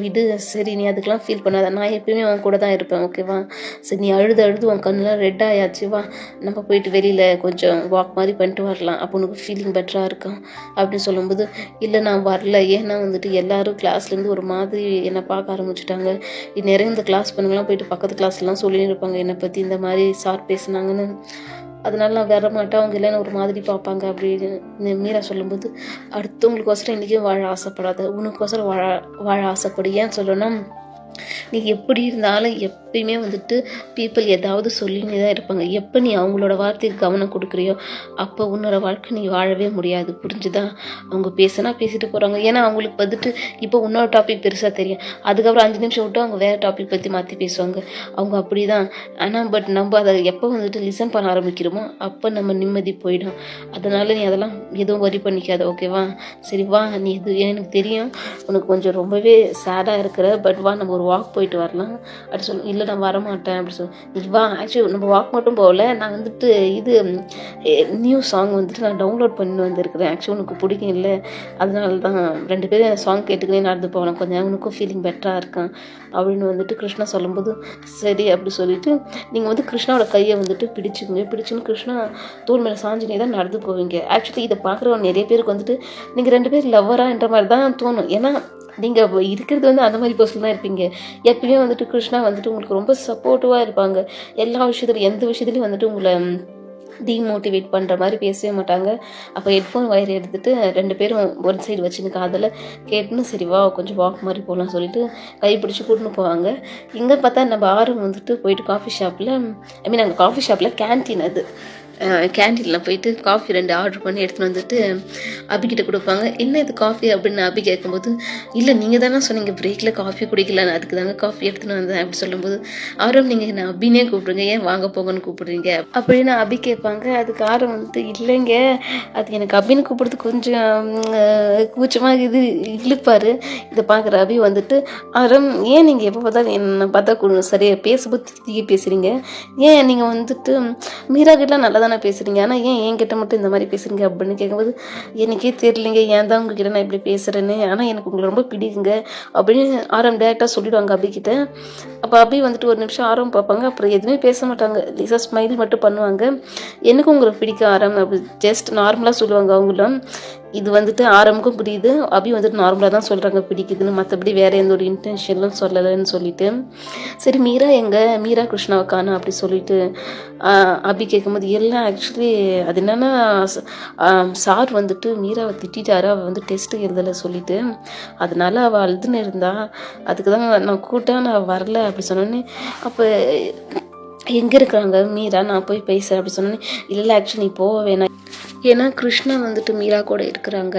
விடு, சரி நீ அதுக்கெலாம் ஃபீல் பண்ணாத, நான் எப்பயுமே அவன் கூட தான் இருப்பேன் ஓகேவா. சரி நீ அழுது உன் கண்ணெலாம் ரெட் ஆயாச்சு, வா நம்ம போயிட்டு வெளியில் கொஞ்சம் வாக் மாதிரி பண்ணிட்டு வரலாம், அப்போ உனக்கு ஃபீலிங் பெட்டராக இருக்கும் அப்படின்னு சொல்லும்போது இல்லை நான் வரல, ஏன்னா வந்துட்டு எல்லோரும் கிளாஸ்லேருந்து ஒரு மாதிரி என்னை பார்க்க ஆரம்பிச்சுட்டாங்க. நிறைய இந்த கிளாஸ் பண்ணுங்கலாம் போயிட்டு பக்கத்து கிளாஸ்லாம் சொல்லின்னு இருப்பாங்க என்னை பற்றி இந்த மாதிரி சார் பேசுனாங்கன்னு, அதனால நான் வர மாட்டேன், அவங்க இல்லைன்னு ஒரு மாதிரி பார்ப்பாங்க அப்படின்னு மீரா சொல்லும்போது அடுத்தவங்களுக்கோசரம் இன்றைக்கும் வாழ ஆசைப்படாத, உனக்கோசரம் வாழ ஆசைப்படு. ஏன் சொல்லணும்னா நீ எப்படி இருந்தாலும் எப்பயுமே வந்துட்டு பீப்புள் ஏதாவது சொல்லினே தான் இருப்பாங்க. எப்போ நீ அவங்களோட வார்த்தைக்கு கவனம் கொடுக்குறியோ அப்போ உன்னோட வாழ்க்கை நீ வாழவே முடியாது. புரிஞ்சுதா? அவங்க பேசினா பேசிட்டு போகிறாங்க. ஏன்னா அவங்களுக்கு வந்துட்டு இப்போ இன்னொரு டாபிக் பெருசாக தெரியும், அதுக்கப்புறம் 5 நிமிஷம் விட்டு அவங்க வேறு டாபிக் பற்றி மாற்றி பேசுவாங்க. அவங்க அப்படி தான். ஆனால் பட் நம்ம அதை எப்போ வந்துட்டு லிசன் பண்ண ஆரம்பிக்கிறோமோ அப்போ நம்ம நிம்மதி போயிடும். அதனால் நீ அதெல்லாம் எதுவும் வரி பண்ணிக்காத, ஓகேவா? சரி வா, நீ இது எனக்கு தெரியும் உனக்கு கொஞ்சம் ரொம்பவே சேடாக இருக்கிற, பட் வா நம்ம ஒரு வாக் போயிட்டு வரலாம் அப்படி சொல்லி. இல்லை நான் வரமாட்டேன் அப்படி சொல்லி. நீ வா, ஆக்சுவலி நம்ம வாக் மட்டும் போகல, நான் வந்துட்டு இது நியூ சாங் வந்துட்டு நான் டவுன்லோட் பண்ணி வந்திருக்கிறேன். ஆக்சுவலி உனக்கு பிடிக்கும் இல்லை, அதனால தான் 2 பேரும் சாங் கேட்டுக்கினே நடந்து போகலாம், கொஞ்சம் உனக்கும் ஃபீலிங் பெட்டராக இருக்கான் அப்படின்னு வந்துட்டு கிருஷ்ணா சொல்லும்போது சரி அப்படி சொல்லிட்டு நீங்கள் வந்து கிருஷ்ணாவோட கையை வந்துட்டு பிடிச்சுன்னு கிருஷ்ணா தோல் மேலே சாஞ்சினே தான் நடந்து போவீங்க. ஆக்சுவலி இதை பார்க்குறவங்க நிறைய பேருக்கு வந்துட்டு நீங்கள் 2 பேர் லவ்வரான்ற மாதிரி தான் தோணும். ஏன்னா நீங்கள் இருக்கிறது வந்து அந்த மாதிரி பர்சன் தான் இருப்பீங்க. எப்பயுமே வந்துட்டு கிருஷ்ணா வந்துட்டு உங்களுக்கு ரொம்ப சப்போர்ட்டிவாக இருப்பாங்க. எல்லா விஷயத்துலையும் எந்த விஷயத்துலையும் வந்துட்டு உங்களை டீமோட்டிவேட் பண்ணுற மாதிரி பேசவே மாட்டாங்க. அப்போ ஹெட்ஃபோன் ஒயர் எடுத்துகிட்டு 2 பேரும் ஒரு சைடு வச்சுன்னு காதில் கேட்டுன்னு சரி வா கொஞ்சம் வாக் மாதிரி போகலாம் சொல்லிட்டு கைப்பிடிச்சி கூட்டின்னு போவாங்க. இங்கே பார்த்தா நம்ம ஆரம் வந்துட்டு போயிட்டு காஃபி ஷாப்பில் அங்கே காஃபி ஷாப்பில் கேன்டீன், அது கேன்டீனில் போயிட்டு காஃபி 2 ஆர்டர் பண்ணி எடுத்துகிட்டு வந்துட்டு அபிக்கிட்ட கொடுப்பாங்க. என்ன இது காஃபி அப்படின்னு அபி கேட்கும்போது இல்லை நீங்கள் தானே சொன்னீங்க பிரேக்கில் காஃபி குடிக்கலான்னு, அதுக்கு தாங்க காஃபி எடுத்துன்னு வந்தேன் அப்படி சொல்லும்போது ஆரம் நீங்கள் என்ன அபினே கூப்பிடுங்க, ஏன் வாங்க போங்கன்னு கூப்பிடுறீங்க அப்படின்னு அபி கேட்பாங்க. அதுக்கு ஆரம் வந்துட்டு இல்லைங்க, அது எனக்கு அபின்னு கூப்பிடுறது கொஞ்சம் கூச்சமாக இது இழுப்பார். இதை பார்க்குற அபி வந்துட்டு ஆரம் ஏன் நீங்கள் எப்போ பார்த்தாலும் என்னை பார்த்தா சரியாக பேசும்போது திக்கி பேசுகிறீங்க, ஏன் நீங்கள் வந்துட்டு மீரா கிட்டலாம் நல்லா தானே பேசுகிறீங்க, ஆனால் ஏன் என்கிட்ட மட்டும் இந்த மாதிரி பேசுகிறீங்க அப்படின்னு கேட்கும்போது எனக்கே தெரியலைங்க ஏன் தான் உங்ககிட்ட நான் இப்படி பேசுகிறேன்னு, ஆனால் எனக்கு உங்களை ரொம்ப பிடிக்குங்க அப்படின்னு ஆரம் டேரெக்டாக சொல்லிவிடுவாங்க அபிக்கிட்ட. அப்போ அபி வந்துட்டு ஒரு நிமிஷம் ஆரம் பார்ப்பாங்க, அப்புறம் எதுவுமே பேச மாட்டாங்க, லேசாக ஸ்மைல் மட்டும் பண்ணுவாங்க. எனக்கும் உங்களை பிடிக்கும் ஆரம் அப்படி ஜஸ்ட் நார்மலாக சொல்லுவாங்க அவங்களும். இது வந்துட்டு ஆரம்புக்கும் புரியுது, அபி வந்துட்டு நார்மலாக தான் சொல்கிறாங்க பிடிக்குதுன்னு, மற்றபடி வேறு எந்த ஒரு இன்டென்ஷன்லாம் சொல்லலைன்னு சொல்லிட்டு. சரி மீரா கிருஷ்ணாவை காணோம் அப்படி சொல்லிட்டு அபி கேட்கும்போது எல்லாம் ஆக்சுவலி அது என்னென்னா சார் வந்துட்டு மீராவை திட்டாரு, அவள் வந்து டெஸ்ட்டு எழுதலை சொல்லிட்டு, அதனால அவள் அழுதுன்னு இருந்தா, அதுக்கு தான் நான் கூப்பிட்டேன் நான் வரல அப்படி சொன்னோன்னே. அப்போ எங்கே இருக்கிறாங்க மீரா, நான் போய் பேசுகிறேன் அப்படி சொன்னோன்னே இல்லை ஆக்சுவலி நீ போக வேணாம், ஏன்னா கிருஷ்ணா வந்துட்டு மீரா கூட இருக்கிறாங்க,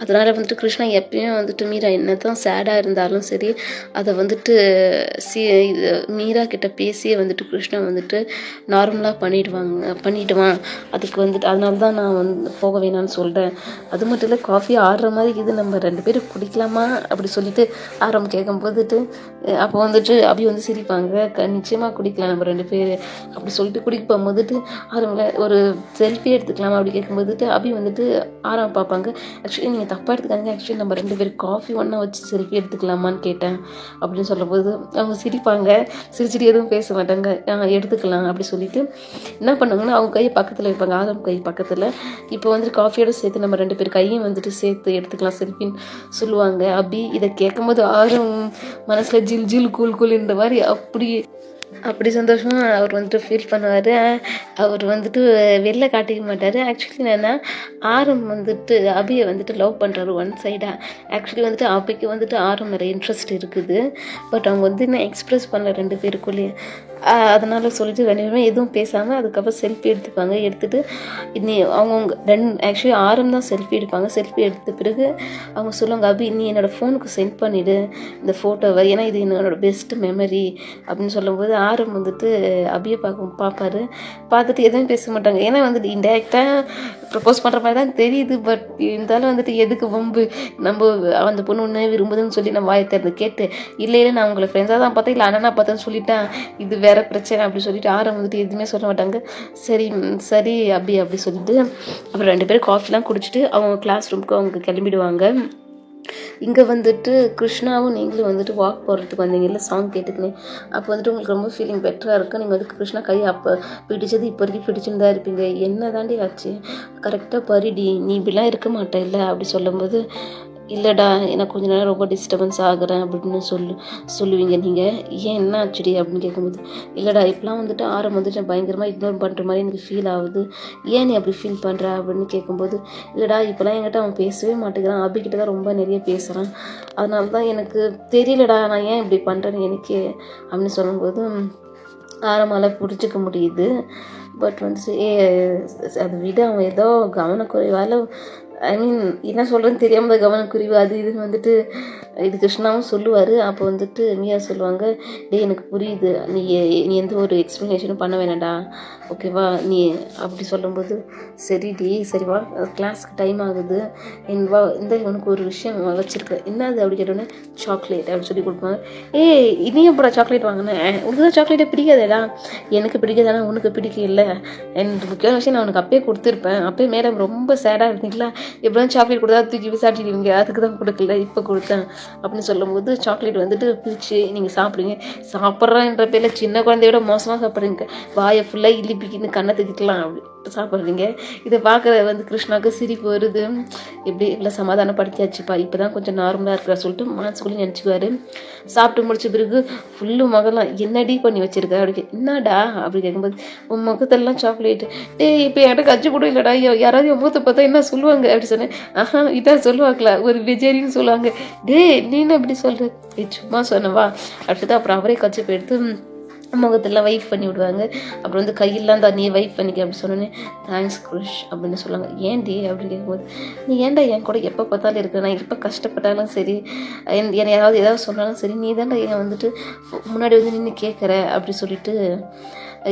அதனால் வந்துட்டு கிருஷ்ணா எப்பயும் வந்துட்டு மீரா என்ன தான் சேடாக இருந்தாலும் சரி அதை வந்துட்டு மீரா கிட்ட பேசியே வந்துட்டு கிருஷ்ணா வந்துட்டு நார்மலாக பண்ணிடுவான், அதுக்கு வந்துட்டு அதனால தான் நான் வந்து போக வேணான்னு சொல்கிறேன். அது மட்டும் இல்லை காஃபி ஆடுற மாதிரி இது நம்ம 2 பேரும் குடிக்கலாமா அப்படி சொல்லிட்டு ஆரம்பம் கேட்கும்போதுட்டு அப்போ வந்துட்டு அபி வந்து சிரிப்பாங்க, நிச்சயமாக குடிக்கலாம் நம்ம 2 பேர் அப்படி சொல்லிட்டு குடிக்க போகும்போதுட்டு ஆரம்பில் ஒரு செல்ஃபி எடுத்துக்கலாமா அப்படி கேட்கும்போது அபி வந்துட்டு ஆரம் பார்ப்பாங்க. ஆக்சுவலி நீங்கள் தப்பாக எடுத்துக்காங்க, ஆக்சுவலி நம்ம 2 பேரும் காஃபி ஒன்றா வச்சு செல்ஃபி எடுத்துக்கலாமான்னு கேட்டேன் அப்படின்னு சொல்லும்போது அவங்க சிரிப்பாங்க, சிரிச்சிட்டு எதுவும் பேச மாட்டாங்க, எடுத்துக்கலாம் அப்படி சொல்லிட்டு என்ன பண்ணுவாங்கன்னா அவங்க கை பக்கத்தில் வைப்பாங்க, ஆரம் கை பக்கத்தில். இப்போ வந்துட்டு காஃபியோட சேர்த்து நம்ம 2 பேர் கையும் வந்துட்டு சேர்த்து எடுத்துக்கலாம் செல்ஃபின்னு சொல்லுவாங்க. அபி இதை கேட்கும்போது ஆரம் மனசில் ஜில் ஜில் கூல் இந்த மாதிரி அப்படி சந்தோஷமாக அவர் வந்துட்டு ஃபீல் பண்ணுவார். அவர் வந்துட்டு வெளில காட்டிக்க மாட்டார். ஆக்சுவலி என்னென்னா ஆரம் வந்துட்டு அபியை வந்துட்டு லவ் பண்ணுறாரு ஒன் சைடாக. ஆக்சுவலி வந்துட்டு அபிக்கு வந்துட்டு ஆரம் நிறைய இன்ட்ரெஸ்ட் இருக்குது, பட் அவங்க வந்து இன்னும் எக்ஸ்ப்ரெஸ் பண்ணல 2 பேருக்குள்ளேயே. அதனால் சொல்லிட்டு 2 பேருமே எதுவும் பேசாமல் அதுக்கப்புறம் செல்ஃபி எடுத்துப்பாங்க. எடுத்துகிட்டு அவங்கவுங்க ஆக்சுவலி ஆரம் தான் செல்ஃபி எடுப்பாங்க. செல்ஃபி எடுத்த பிறகு அவங்க சொல்லுவாங்க அபி நீ என்னோடய ஃபோனுக்கு சென்ட் பண்ணிவிடு இந்த ஃபோட்டோவை, ஏன்னா இது என்னோடய பெஸ்ட் மெமரி அப்படின்னு சொல்லும்போது ஆரம் வந்துட்டு அபியை பார்ப்பாரு. பார்த்துட்டு எதுவும் பேச மாட்டாங்க, ஏன்னா வந்துட்டு இன்டெரக்டாக ப்ரப்போஸ் பண்ணுற மாதிரி தான் தெரியுது, பட் இருந்தாலும் வந்துட்டு எதுக்கு வம்பு, நம்ம அந்த பொண்ணு ஒன்று விரும்புதுன்னு சொல்லி நம்ம வாயை திறந்து கேட்டு இல்லை நான் உங்களை ஃப்ரெண்ட்ஸாக தான் பார்த்தேன், இல்லை அண்ணனா பார்த்தேன்னு சொல்லிட்டேன், இது வேறு பிரச்சனை அப்படி சொல்லிட்டு ஆரம் வந்துட்டு எதுவுமே சொல்ல மாட்டாங்க. சரி அப்படி சொல்லிட்டு அப்புறம் 2 பேரும் காஃபிலாம் குடிச்சிட்டு அவங்க கிளாஸ் ரூமுக்கு அவங்க கிளம்பிடுவாங்க. இங்கே வந்துட்டு கிருஷ்ணாவும் நீங்களும் வந்துட்டு வாக் போகிறதுக்கு வந்தீங்கல்ல சாங் கேட்டுக்கினே, அப்போ வந்துட்டு உங்களுக்கு ரொம்ப ஃபீலிங் பெட்டராக இருக்கும். நீங்கள் வந்து கிருஷ்ணா கை அப்போ பிடிச்சது இப்போ வரைக்கும் பிடிச்சுன்னு தான் இருப்பீங்க, என்ன தாண்டி ஆச்சு கரெக்டாக பரிடி நீ இப்படிலாம் இருக்க மாட்டே இல்லை அப்படி சொல்லும்போது இல்லைடா எனக்கு கொஞ்ச நேரம் ரொம்ப டிஸ்டர்பன்ஸ் ஆகுறேன் அப்படின்னு சொல்லுவீங்க நீங்கள். ஏன் என்ன ஆச்சுடி அப்படின்னு கேட்கும்போது இல்லைடா இப்போலாம் வந்துட்டு ஆரம் வந்துட்டு பயங்கரமாக இக்னோர் பண்ணுற மாதிரி எனக்கு ஃபீல் ஆகுது, ஏன் நீ அப்படி ஃபீல் பண்ணுற அப்படின்னு கேட்கும்போது இல்லைடா இப்போலாம் என்கிட்ட அவன் பேசவே மாட்டேங்கிறான், அபிக்கிட்ட தான் ரொம்ப நிறைய பேசுகிறான், அதனால தான் எனக்கு தெரியலடா நான் ஏன் இப்படி பண்ணுறேன்னு எனக்கு அப்படின்னு சொல்லும்போது ஆரமால புரிஞ்சுக்க முடியுது. பட் வந்து அதை விட அவன் ஏதோ கவனக்குறைவால் ஐ மீன் என்ன சொல்கிறேன்னு தெரியாமல் கவனக்குறைவு அது இதுன்னு வந்துட்டு இது கிருஷ்ணாவும் சொல்லுவார். அப்போ வந்துட்டு மீரா சொல்லுவாங்க, டே எனக்கு புரியுது, நீ எந்த ஒரு எக்ஸ்ப்ளனேஷனும் பண்ண வேணாண்டா, ஓகேவா, நீ அப்படி சொல்லும்போது சரி டி சரிவா கிளாஸ்க்கு டைம் ஆகுது வா இந்த உனக்கு ஒரு விஷயம் வச்சுருக்கேன், என்னது அப்படி கேட்டோன்னே சாக்லேட் அப்படின்னு சொல்லி கொடுப்பாங்க. இனியும் அப்புறம் சாக்லேட் வாங்கினேன், உனக்கு தான் சாக்லேட்டே பிடிக்காதேடா. எனக்கு பிடிக்காதானா உனக்கு பிடிக்கல. எனக்கு முக்கியமான விஷயம் நான் உனக்கு அப்பயே கொடுத்துருப்பேன், அப்பயே மேடம் ரொம்ப சேடாக இருந்தீங்களா, எப்படியும் சாக்லேட் கொடுத்தா தூக்கி விசாட்டிடுவீங்க, அதுக்கு தான் கொடுக்கல, இப்போ கொடுத்தேன் அப்படின்னு சொல்லும்போது சாக்லேட் வந்துட்டு பிரித்து நீங்கள் சாப்பிடுங்க. சாப்பிட்றேன்ற பேரில் சின்ன குழந்தையோட மோசமாக சாப்பிட்றீங்க, வாயை ஃபுல்லாக இழிப்பிக்கின்னு கண்ணை தூக்கிக்கலாம் அப்படி சாப்பிட்றீங்க. இதை பார்க்குற வந்து கிருஷ்ணாவுக்கு சிரிப்பு வருது. எப்படி இவ்வளோ சமாதானப்படுத்தியாச்சுப்பா, இப்போ தான் கொஞ்சம் நார்மலாக இருக்கிற சொல்லிட்டு மனசுக்குள்ளே நினச்சிக்குவார். சாப்பிட்டு முடிச்ச பிறகு ஃபுல்லு மகலாம் என்னடி பண்ணி வச்சிருக்க அப்படி என்னடா அப்படி கேட்கும்போது, உன் முகத்தெல்லாம் சாக்லேட்டு, இப்போ என்கிட்ட கஞ்சி கூட இல்லைடா, யாராவது என் முகத்தை பார்த்தா என்ன சொல்லுவாங்க அப்படி சொன்னேன். இதான் சொல்லுவாங்களா, ஒரு வெஜேரின்னு சொல்லுவாங்க. நீன்னு அப்படி சொல்கிற, சும்மா சொன்னவா அடுத்தது. அப்புறம் அவரே கச்சிப்பு எடுத்து முகத்தெல்லாம் வைப் பண்ணி விடுவாங்க. அப்புறம் வந்து கையெல்லாம் தான் நீ வைப் பண்ணிக்க அப்படி சொன்னோன்னே தேங்க்ஸ் குருஷ் அப்படின்னு சொல்லுவாங்க. ஏன்டி அப்படின்னு கேட்கும்போது, நீ ஏன்டா என் கூட எப்போ பார்த்தாலும் இருக்க, நான் எப்போ கஷ்டப்பட்டாலும் சரி என்னை ஏதாவது சொன்னாலும் சரி நீ தான்டா என் வந்துட்டு முன்னாடி வந்து நின்று கேட்குற அப்படி சொல்லிட்டு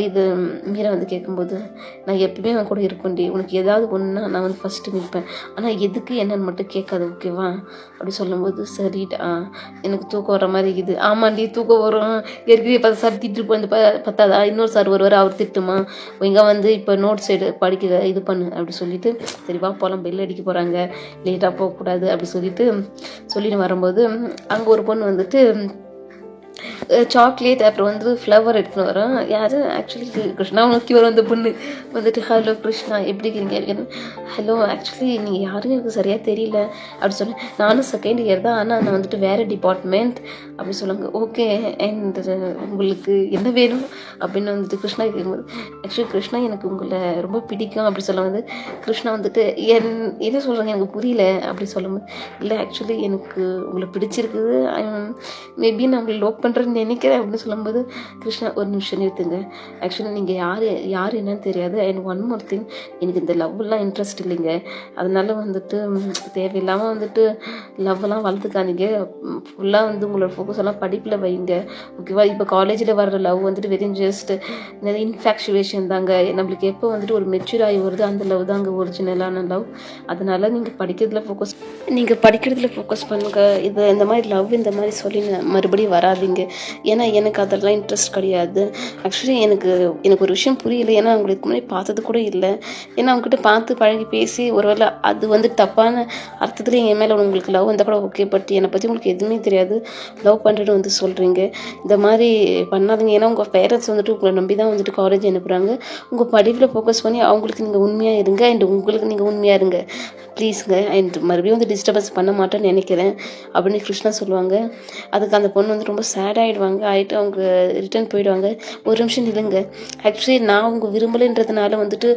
இது மீரா வந்து கேட்கும்போது, நான் எப்பவுமே அவன் கூட இருப்பேன்டி, உனக்கு ஏதாவது ஒன்றுனா நான் வந்து ஃபஸ்ட்டு நிற்பேன், ஆனால் எதுக்கு என்னன்னு மட்டும் கேட்காது ஓகேவா அப்படி சொல்லும்போது, சரிடா எனக்கு தூக்கம் வர மாதிரி இருக்குது. ஆமாண்டி தூக்கம் வரும், ஏற்கனவே 10 சார் திட்டு வந்து பத்தாதா, இன்னொரு சார் வருவார் அவர் திட்டுமா, இங்கே வந்து இப்போ நோட் சைடு படிக்க இது பண்ணு அப்படி சொல்லிட்டு, சரிவா போகலாம் பெல் அடிக்க போகிறாங்க லேட்டாக போகக்கூடாது அப்படி சொல்லிட்டு வரும்போது அங்கே ஒரு பொண்ணு வந்துட்டு சாக்லேட் அப்புறம் வந்து ஃப்ளவர் எடுத்துன்னு வரோம். யார் ஆக்சுவலி கிருஷ்ணா நோக்கி வரும் அந்த பொண்ணு வந்துட்டு, ஹலோ கிருஷ்ணா எப்படி இருக்கீங்க, ஹலோ ஆக்சுவலி நீங்கள் யாரும் எனக்கு சரியாக தெரியல அப்படி சொன்னேன். நானும் செகண்ட் இயர் தான், ஆனால் நான் வந்துட்டு வேறு டிபார்ட்மெண்ட் அப்படி சொல்லுவாங்க. ஓகே அண்ட் உங்களுக்கு என்ன வேணும் அப்படின்னு வந்துட்டு கிருஷ்ணா கேட்கும்போது, ஆக்சுவலி கிருஷ்ணா எனக்கு உங்களை ரொம்ப பிடிக்கும் அப்படி சொல்ல வந்து கிருஷ்ணா வந்துட்டு என்ன சொல்கிறாங்க எனக்கு புரியல அப்படி சொல்லும்போது, இல்லை ஆக்சுவலி எனக்கு உங்களை பிடிச்சிருக்குது, மேபி நான் உங்களை லோக் பண்ணுறேன்னு நினைக்கிறேன் அப்படின்னு சொல்லும்போது, கிருஷ்ணா ஒரு நிமிஷம் நிறுத்துங்க, ஆக்சுவலி நீங்கள் யார் என்னன்னு தெரியாது, அண்ட் ஒன் மோர் திங், எனக்கு இந்த லவ்லாம் இன்ட்ரெஸ்ட் இல்லைங்க, அதனால வந்துட்டு தேவையில்லாமல் வந்துட்டு லவ்லாம் வளர்த்துக்காதீங்க, ஃபுல்லாக வந்து உங்களோட ஃபோக்கஸ் எல்லாம் படிப்பில் வைங்க ஓகேவா. இப்போ காலேஜில் வர்ற லவ் வந்துட்டு வெறும் ஜஸ்ட் இன்ஃபேக்சுவேஷன் தாங்க, நம்மளுக்கு எப்போ வந்துட்டு ஒரு மெச்சூர் ஆகி வருது அந்த லவ் தாங்க ஒரிஜினலான லவ். அதனால நீங்கள் படிக்கிறதுல ஃபோக்கஸ் பண்ணுங்க. இது இந்த மாதிரி லவ் இந்த மாதிரி சொல்லி மறுபடியும் வராதிங்க, ஏன்னா எனக்கு அதெல்லாம் இன்ட்ரெஸ்ட் கிடையாது. ஆக்சுவலி எனக்கு ஒரு விஷயம் புரியல, ஏன்னா அவங்களுக்கு முன்னாடி பார்த்தது கூட இல்லை, ஏன்னா அவங்ககிட்ட பார்த்து பழகி பேசி ஒருவேளை அது வந்து தப்பான அர்த்தத்தில் என் மேலே உங்களுக்கு லவ் வந்தால் கூட ஓகே, பட் என்னை பற்றி உங்களுக்கு எதுவுமே தெரியாது, லவ் பண்ணுறேன்னு வந்து சொல்கிறீங்க, இந்த மாதிரி பண்ணாதீங்க. ஏன்னா உங்கள் பேரண்ட்ஸ் வந்துட்டு உங்களை நம்பி தான் வந்துட்டு காலேஜ் அனுப்புகிறாங்க, உங்கள் படிப்பில் ஃபோக்கஸ் பண்ணி அவங்களுக்கு நீங்கள் உண்மையாக இருங்க, அண்ட் உங்களுக்கு நீங்கள் உண்மையாக இருங்க ப்ளீஸுங்க, அண்ட் மறுபடியும் வந்து டிஸ்டர்பன்ஸ் பண்ண மாட்டேன்னு நினைக்கிறேன் அப்படின்னு கிருஷ்ணா சொல்லுவாங்க. அதுக்கு அந்த பொண்ணு வந்து ரொம்ப சேட் ஆகிட்டு அவங்க ரிட்டர்ன் போயிடுவாங்க. ஒரு நிமிஷம் நில்லுங்க, ஆக்சுவலி நான் உங்கள் விரும்பலைன்றதுனால வந்துட்டு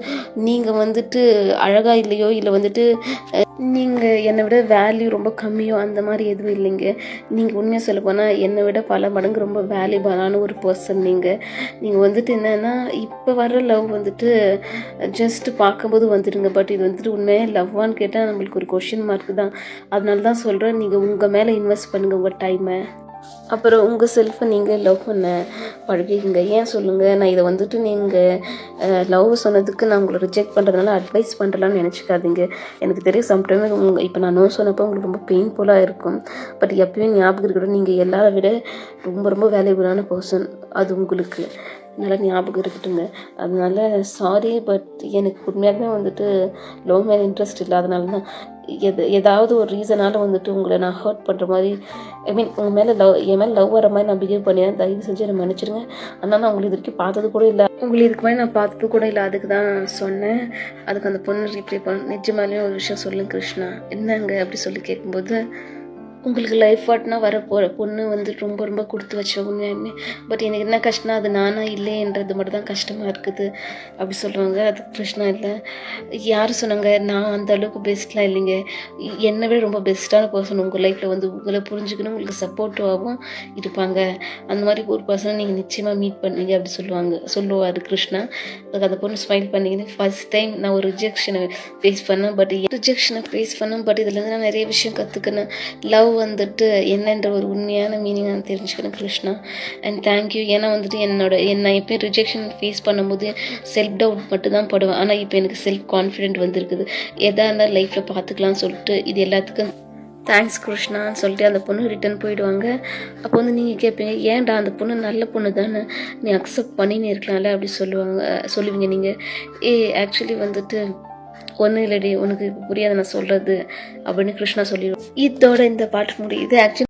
நீங்கள் வந்துட்டு அழகாக இல்லையோ இல்லை வந்துட்டு நீங்கள் என்னை விட வேல்யூ ரொம்ப கம்மியோ அந்த மாதிரி எதுவும் இல்லைங்க, நீங்கள் உண்மையாக சொல்ல போனால் என்னை விட பல மடங்கு ரொம்ப வேல்யூபாலான ஒரு பர்சன் நீங்கள் வந்துட்டு என்னென்னா இப்போ வர்ற லவ் வந்துட்டு ஜஸ்ட் பார்க்கும்போது வந்துடுங்க, பட் இது வந்துட்டு உண்மையாக லவ்வான்னு கேட்டால் நம்மளுக்கு ஒரு கொஷின் மார்க் தான். அதனால தான் சொல்கிறேன், நீங்கள் உங்கள் மேலே இன்வெஸ்ட் பண்ணுங்கள் உங்கள் டைமை, அப்புறம் உங்கள் செல்ஃபை நீங்கள் லவ் பண்ண பழகிங்க. ஏன் சொல்லுங்கள், நான் இதை வந்துட்டு நீங்கள் லவ் சொன்னதுக்கு நான் உங்களை ரிஜெக்ட் பண்ணுறதுனால அட்வைஸ் பண்ணுறலான்னு நினச்சிக்காதீங்க. எனக்கு தெரியும் சம்டைம் இப்போ நான் நோ சொன்னப்போ உங்களுக்கு ரொம்ப பெயின்ஃபுல்லாக இருக்கும், பட் எப்பயும் ஞாபகம் இருக்கட்டும், நீங்கள் எல்லாரை விட ரொம்ப ரொம்ப வேல்யூபிளான பர்சன் அது உங்களுக்கு, நல்லா ஞாபகம் இருக்கட்டுங்க. அதனால சாரி, பட் எனக்கு உண்மையாலுமே வந்துட்டு லவ் மேலே இன்ட்ரெஸ்ட் இல்லை, அதனால தான் ஏதாவது ஒரு ரீசனால் வந்துட்டு உங்களை நான் ஹர்ட் பண்ணுற மாதிரி ஐ மீன் என் மேலே லவ் வர மாதிரி நான் பிஹேவ் பண்ணியேன், தயவு செஞ்சு என்னை மன்னிச்சிடுங்க. ஆனால் நான் உங்களுக்கு இது வரைக்கும் பார்த்தது கூட இல்லை, நான் பார்த்தது கூட இல்லை, அதுக்கு தான் சொன்னேன். அதுக்கு அந்த பொண்ணு ரிப்ளை நிஜமாலே ஒரு விஷயம் சொல்லுங்க கிருஷ்ணா, என்னங்க அப்படி சொல்லி கேட்கும்போது, உங்களுக்கு லைஃப் பார்ட்னர் வர போகிற பொண்ணு வந்து ரொம்ப ரொம்ப கொடுத்து வச்ச உண்மையாலுமே. பட் எனக்கு என்ன கஷ்டம்னா அது நானா இல்லைன்றது மட்டும் தான் கஷ்டமாக இருக்குது அப்படி சொல்லுவாங்க. அது கிருஷ்ணா இல்லை. யார் சொன்னாங்க நான் அந்த அளவுக்கு பெஸ்ட்லாம் இல்லைங்க. என்னை விட ரொம்ப பெஸ்ட்டான பர்சன் உங்கள் லைஃப்பில் வந்து உங்களை புரிஞ்சுக்கணும், உங்களுக்கு சப்போர்ட்டிவாகவும் இருப்பாங்க. அந்த மாதிரி ஒரு பர்சனை நீங்கள் நிச்சயமாக மீட் பண்ணீங்க அப்படி சொல்லுவார் கிருஷ்ணா. அதுக்கு அந்த பொண்ணு ஸ்மைல் பண்ணிக்கின்னு ஃபர்ஸ்ட் டைம் நான் ஒரு ரிஜெக்ஷனை ஃபேஸ் பண்ணேன். பட் இதுலேருந்து நான் நிறைய விஷயம் கற்றுக்கினேன். லவ் வந்துட்டு என்னன்ற ஒரு உண்மையான மீனிங் நான் தெரிஞ்சுக்கிறேன் கிருஷ்ணா. And thank you. ஏன்னா வந்துட்டு நான் எப்பயும் ரிஜெக்ஷன் ஃபேஸ் பண்ணும்போது செல்ஃப் டவுட் மட்டும் தான் படுவேன். ஆனால் இப்போ எனக்கு செல்ஃப் கான்ஃபிடென்ட் வந்துருக்குது. எதாக இருந்தாலும் லைஃப்பில் பார்த்துக்கலாம்னு சொல்லிட்டு இது எல்லாத்துக்கும் தேங்க்ஸ் கிருஷ்ணான்னு சொல்லிட்டு அந்த பொண்ணு ரிட்டன் போயிடுவாங்க. அப்போ வந்து நீங்கள் கேட்பீங்க ஏன்டா அந்த பொண்ணு நல்ல பொண்ணு தானே, நீ அக்செப்ட் பண்ணின்னு இருக்கலாம்ல அப்படி சொல்லுவீங்க நீங்கள். ஆக்சுவலி வந்துட்டு ஒன்றும் இல்லடி, உனக்கு புரியாது நான் சொல்கிறது அப்படின்னு கிருஷ்ணா சொல்லிடுவோம். இதோட இந்த பாட்டு முடியுது. ஆக்சுவலி